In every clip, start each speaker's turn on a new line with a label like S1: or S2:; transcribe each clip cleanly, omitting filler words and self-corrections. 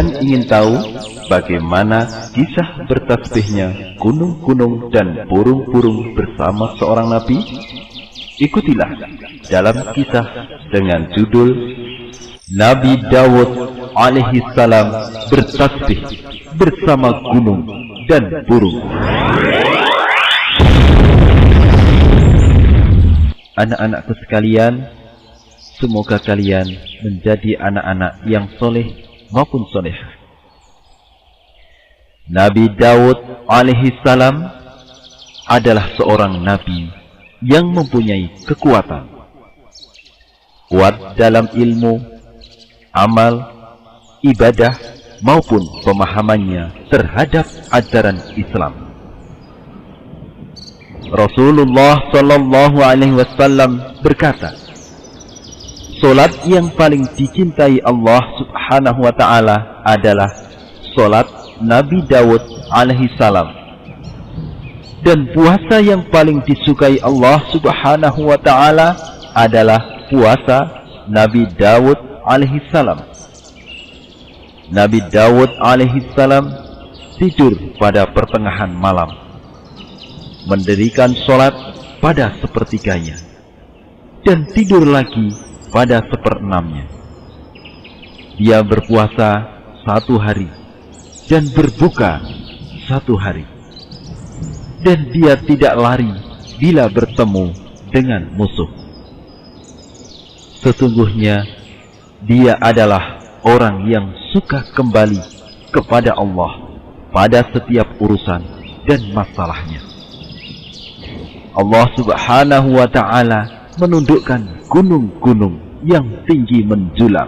S1: Kalian ingin tahu bagaimana kisah bertasbihnya gunung-gunung dan burung-burung bersama seorang nabi? Ikutilah dalam kisah dengan judul Nabi Dawud alaihi salam bertasbih bersama gunung dan burung. Anak-anakku sekalian, semoga kalian menjadi anak-anak yang soleh maupun solehah. Nabi Dawud alaihi salam adalah seorang nabi yang mempunyai kekuatan, kuat dalam ilmu, amal, ibadah maupun pemahamannya terhadap ajaran Islam. Rasulullah Sallallahu Alaihi Wasallam berkata, solat yang paling dicintai Allah Subhanahu Wa Taala adalah solat Nabi Dawud Alaihi Salam, dan puasa yang paling disukai Allah Subhanahu Wa Taala adalah puasa Nabi Dawud Alaihi Salam. Nabi Dawud Alaihi Salam tidur pada pertengahan malam, mendirikan sholat pada sepertiganya, dan tidur lagi pada seperenamnya. Dia berpuasa 1 hari dan berbuka 1 hari, dan dia tidak lari bila bertemu dengan musuh. Sesungguhnya dia adalah orang yang suka kembali kepada Allah pada setiap urusan dan masalahnya. Allah Subhanahu Wa Taala menundukkan gunung-gunung yang tinggi menjulang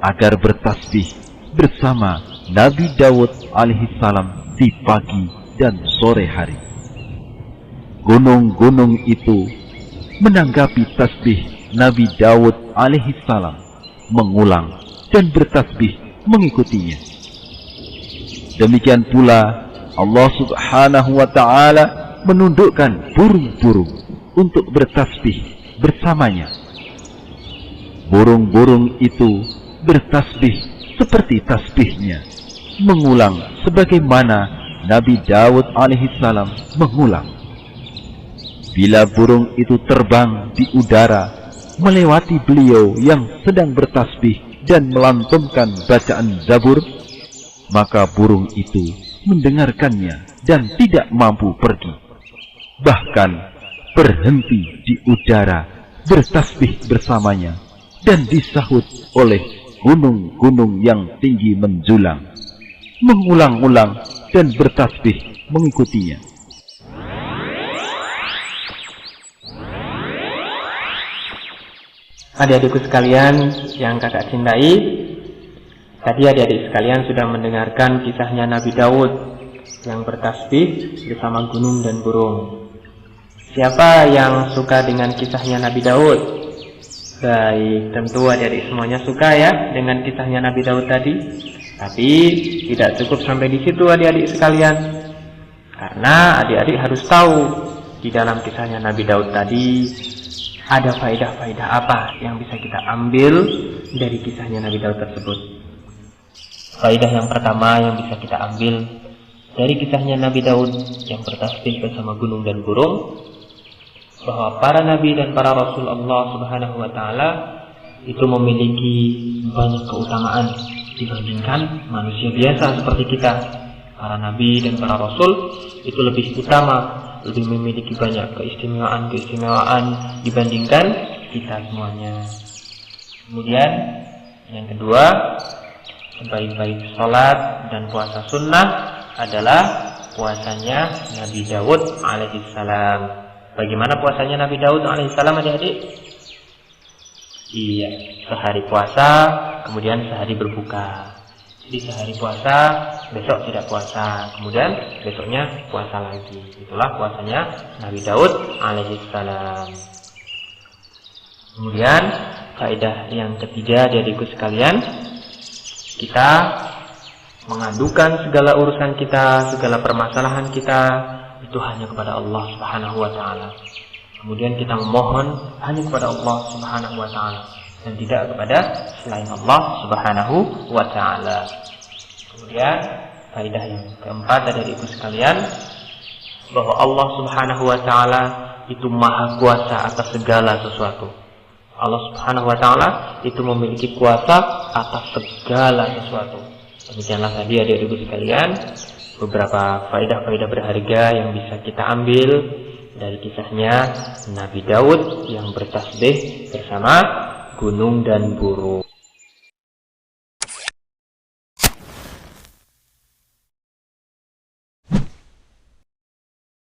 S1: agar bertasbih bersama Nabi Dawud alaihi salam di pagi dan sore hari. Gunung-gunung itu menanggapi tasbih Nabi Dawud alaihi salam, mengulang dan bertasbih mengikutinya. Demikian pula Allah Subhanahu Wa Taala menundukkan burung-burung untuk bertasbih bersamanya. Burung-burung itu bertasbih seperti tasbihnya, mengulang sebagaimana Nabi Dawud alaihi salam mengulang. Bila burung itu terbang di udara melewati beliau yang sedang bertasbih dan melantunkan bacaan Zabur, maka burung itu mendengarkannya dan tidak mampu pergi, bahkan berhenti di udara bertasbih bersamanya dan disahut oleh gunung-gunung yang tinggi menjulang, mengulang-ulang dan bertasbih mengikutinya.
S2: Adik-adikku sekalian yang kakak cintai, tadi adik-adik sekalian sudah mendengarkan kisahnya Nabi Dawud yang bertasbih bersama gunung dan burung. Siapa yang suka dengan kisahnya Nabi Daud? Baik, tentu adik-adik semuanya suka ya dengan kisahnya Nabi Daud tadi. Tapi tidak cukup sampai di situ adik-adik sekalian, karena adik-adik harus tahu di dalam kisahnya Nabi Daud tadi ada faedah-faedah apa yang bisa kita ambil dari kisahnya Nabi Daud tersebut. Faedah yang pertama yang bisa kita ambil dari kisahnya Nabi Daud yang bertasbih bersama gunung dan burung, bahwa para nabi dan para rasul Allah Subhanahu Wa Taala itu memiliki banyak keutamaan dibandingkan manusia biasa seperti kita. Para nabi dan para rasul itu lebih utama, lebih memiliki banyak keistimewaan dibandingkan kita semuanya. Kemudian yang kedua, sebaik-baik sholat dan puasa sunnah adalah puasanya Nabi Daud alaihissalam. Bagaimana puasanya Nabi Daud alaihissalam adik-adik? Iya, sehari puasa, kemudian sehari berbuka. Jadi sehari puasa, besok tidak puasa, kemudian besoknya puasa lagi. Itulah puasanya Nabi Daud alaihissalam. Kemudian faedah yang ketiga adik-adikku sekalian, kita mengadukan segala urusan kita, segala permasalahan kita itu hanya kepada Allah Subhanahu Wa Taala. Kemudian kita memohon hanya kepada Allah Subhanahu Wa Taala. dan tidak kepada selain Allah Subhanahu wa Ta'ala. Kemudian faedah yang keempat dari ibu sekalian, bahwa Allah Subhanahu wa Ta'ala itu maha kuasa atas segala sesuatu. Allah Subhanahu wa Ta'ala itu memiliki kuasa atas segala sesuatu. Demikianlah tadi adik-ibu sekalian beberapa faedah-faedah berharga yang bisa kita ambil dari kisahnya Nabi Daud yang bertasbih bersama gunung dan burung.